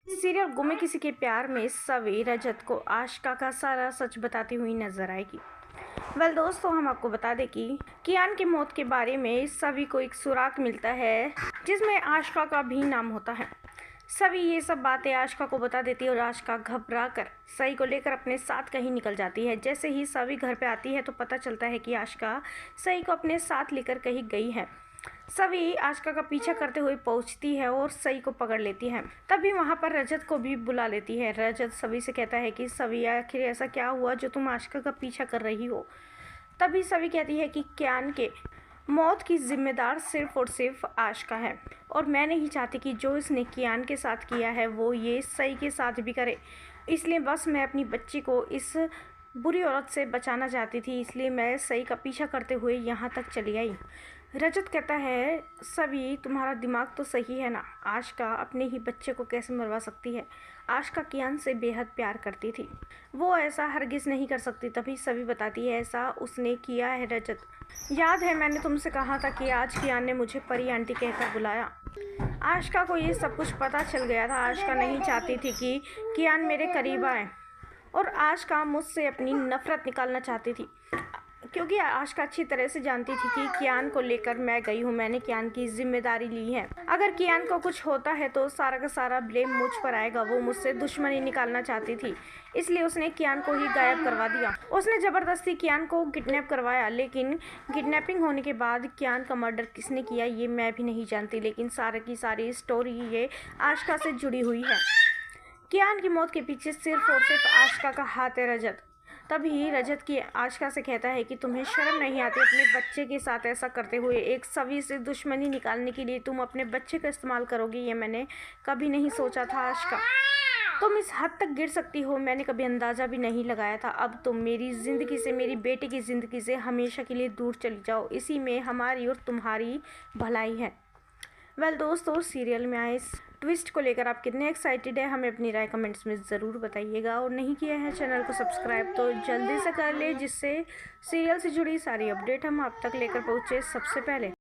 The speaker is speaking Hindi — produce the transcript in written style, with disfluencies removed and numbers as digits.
सीरियल गुमे किसी के प्यार में सवी रजत को आशिका का सारा सच बताती हुई नजर आएगी। दोस्तों, हम आपको बता दें कि कियान की मौत के बारे में सवी को एक सुराग मिलता है जिसमें आशिका का भी नाम होता है। सवी ये सब बातें आशिका को बता देती है और आशिका घबरा कर सई को लेकर अपने साथ कहीं निकल जाती है। जैसे ही सवी घर पे आती है तो पता चलता है कि आशिका सई को अपने साथ लेकर कहीं गई है। सवी आशिका का पीछा करते हुए पहुंचती है और सई को पकड़ लेती है। तभी वहां पर रजत को भी बुला लेती है। रजत सवी से कहता है कि सवी, आखिर ऐसा क्या हुआ जो तुम आशिका का पीछा कर रही हो। तभी सवी कहती है कि कियान के मौत की जिम्मेदार सिर्फ और सिर्फ आशिका है और मैं नहीं चाहती कि जो इसने कियान के साथ किया है वो ये सई के साथ भी करे। इसलिए बस मैं अपनी बच्ची को इस बुरी औरत से बचाना चाहती थी, इसलिए मैं सई का पीछा करते हुए यहाँ तक चली आई। रजत कहता है, सभी तुम्हारा दिमाग तो सही है ना, आशिका अपने ही बच्चे को कैसे मरवा सकती है। आशिका कियान से बेहद प्यार करती थी, वो ऐसा हरगिज़ नहीं कर सकती। तभी सभी बताती है ऐसा उसने किया है। रजत, याद है मैंने तुमसे कहा था कि आज कियान ने मुझे परी आंटी कहकर बुलाया। आशिका को ये सब कुछ पता चल गया था। आशिका नहीं चाहती थी कि कियान मेरे करीब आए और आशिका मुझसे अपनी नफरत निकालना चाहती थी, क्योंकि आशिका अच्छी तरह से जानती थी कि कियान को लेकर मैं गई हूँ, मैंने कियान की जिम्मेदारी ली है। अगर कियान को कुछ होता है तो सारा का सारा ब्लेम मुझ पर आएगा। वो मुझसे दुश्मनी निकालना चाहती थी, इसलिए उसने कियान को ही गायब करवा दिया। उसने ज़बरदस्ती कियान को किडनैप करवाया, लेकिन किडनैपिंग होने के बाद कियान का मर्डर किसने किया ये मैं भी नहीं जानती। लेकिन सारे की सारी स्टोरी ये आशिका से जुड़ी हुई है। कियान की मौत के पीछे सिर्फ और सिर्फ आशिका का हाथ है। रजत तभी रजत की आशिका से कहता है कि तुम्हें शर्म नहीं आती अपने बच्चे के साथ ऐसा करते हुए। एक सवी से दुश्मनी निकालने के लिए तुम अपने बच्चे का इस्तेमाल करोगी, ये मैंने कभी नहीं सोचा था। आशिका, तुम इस हद तक गिर सकती हो मैंने कभी अंदाज़ा भी नहीं लगाया था। अब तुम मेरी ज़िंदगी से, मेरी बेटे की ज़िंदगी से हमेशा के लिए दूर चली जाओ, इसी में हमारी और तुम्हारी भलाई है। दोस्तों, सीरियल में आए इस ट्विस्ट को लेकर आप कितने एक्साइटेड हैं, हमें अपनी राय कमेंट्स में ज़रूर बताइएगा। और नहीं किया है चैनल को सब्सक्राइब तो जल्दी से कर ले, जिससे सीरियल से जुड़ी सारी अपडेट हम आप तक लेकर पहुँचे सबसे पहले।